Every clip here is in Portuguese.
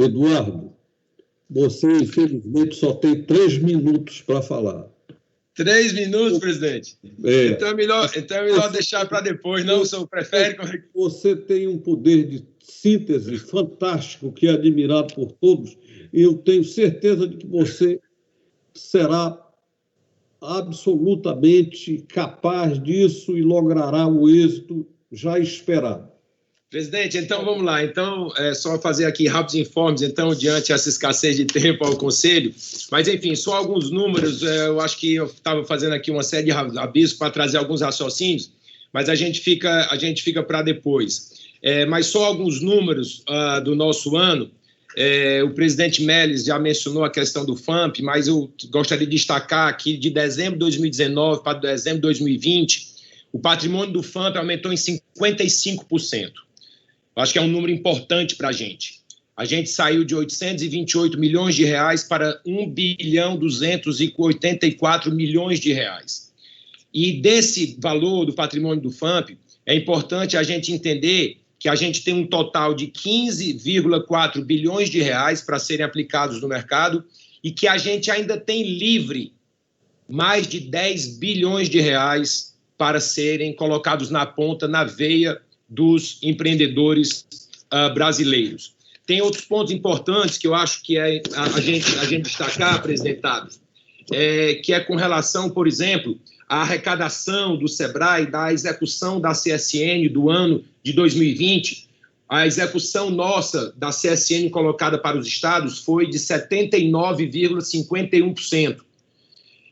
Eduardo, você, infelizmente, só tem 3 minutos para falar. 3 minutos, presidente? Então é melhor deixar para depois, não? O senhor prefere? Você tem um poder de síntese fantástico, que é admirado por todos, e eu tenho certeza de que você será absolutamente capaz disso e logrará o êxito já esperado. Presidente, então vamos lá. Então, só fazer aqui rápidos informes, então, diante dessa escassez de tempo ao Conselho. Mas, enfim, só alguns números. Eu acho que eu estava fazendo aqui uma série de rabiscos para trazer alguns raciocínios, mas a gente fica para depois. Mas só alguns números do nosso ano. O presidente Méles já mencionou a questão do FAMP, mas eu gostaria de destacar que de dezembro de 2019 para dezembro de 2020, o patrimônio do FAMP aumentou em 55%. Acho que é um número importante para a gente. A gente saiu de 828 milhões de reais para 1.284 bilhões de reais. E desse valor do patrimônio do FAMP, é importante a gente entender que a gente tem um total de 15,4 bilhões de reais para serem aplicados no mercado e que a gente ainda tem livre mais de 10 bilhões de reais para serem colocados na ponta, na veia dos empreendedores brasileiros. Tem outros pontos importantes que eu acho que é a gente destacar, presidente Tados, que é com relação, por exemplo, à arrecadação do SEBRAE, da execução da CSN do ano de 2020. A execução nossa da CSN colocada para os estados foi de 79,51%.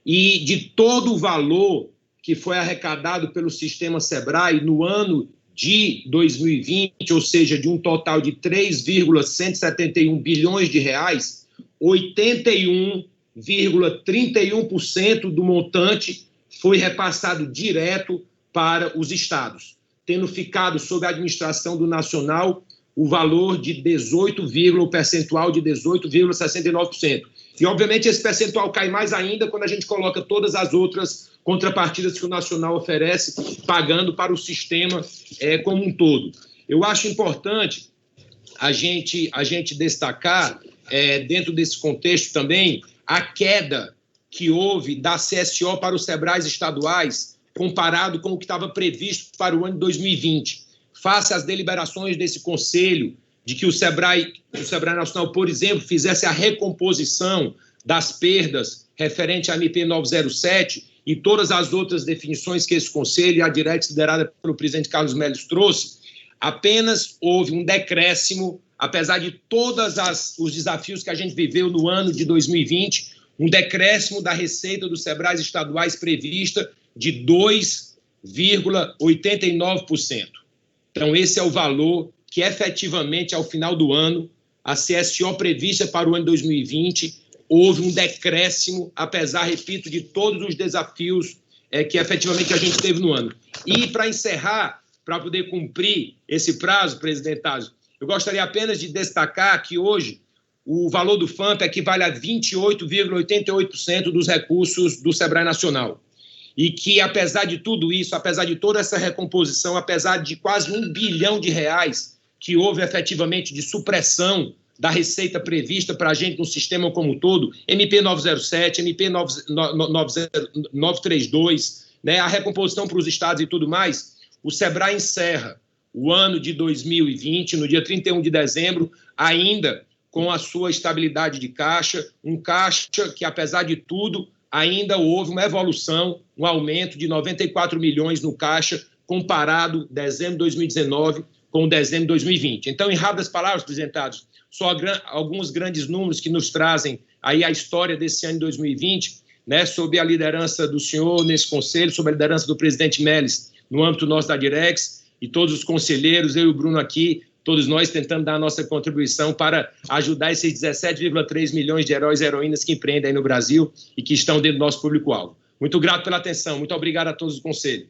E de todo o valor que foi arrecadado pelo sistema SEBRAE no ano de 2020, ou seja, de um total de 3,171 bilhões de reais, 81,31% do montante foi repassado direto para os estados, tendo ficado sob a administração do Nacional o valor de o percentual de 18,69%. E, obviamente, esse percentual cai mais ainda quando a gente coloca todas as outras contrapartidas que o Nacional oferece, pagando para o sistema como um todo. Eu acho importante a gente destacar, dentro desse contexto também, a queda que houve da CSO para os SEBRAEs estaduais, comparado com o que estava previsto para o ano de 2020. Face às deliberações desse Conselho, de que o SEBRAE Nacional, por exemplo, fizesse a recomposição das perdas referente à MP 907 e todas as outras definições que esse Conselho e a direita liderada pelo presidente Carlos Méles trouxe, apenas houve um decréscimo, apesar de todos os desafios que a gente viveu no ano de 2020, um decréscimo da receita dos SEBRAEs estaduais prevista de 2,89%. Então, esse é o valor que, efetivamente, ao final do ano, a CSO prevista para o ano de 2020, houve um decréscimo, apesar, repito, de todos os desafios que, efetivamente, a gente teve no ano. E, para encerrar, para poder cumprir esse prazo, presidente Tasso, eu gostaria apenas de destacar que, hoje, o valor do FAMP equivale a 28,88% dos recursos do SEBRAE Nacional. E que, apesar de tudo isso, apesar de toda essa recomposição, apesar de quase 1 bilhão de reais que houve efetivamente de supressão da receita prevista para a gente no sistema como um todo, MP 907, MP 932, né, a recomposição para os estados e tudo mais, o SEBRAE encerra o ano de 2020, no dia 31 de dezembro, ainda com a sua estabilidade de caixa, um caixa que, apesar de tudo, ainda houve uma evolução, um aumento de 94 milhões no caixa, comparado dezembro de 2019 com dezembro de 2020. Então, em rápidas palavras, presidente Tados, só alguns grandes números que nos trazem aí a história desse ano de 2020, né, sob a liderança do senhor nesse conselho, sob a liderança do presidente Méles, no âmbito nosso da Direx, e todos os conselheiros, eu e o Bruno aqui, todos nós tentando dar a nossa contribuição para ajudar esses 17,3 milhões de heróis e heroínas que empreendem aí no Brasil e que estão dentro do nosso público-alvo. Muito grato pela atenção, muito obrigado a todos do Conselho.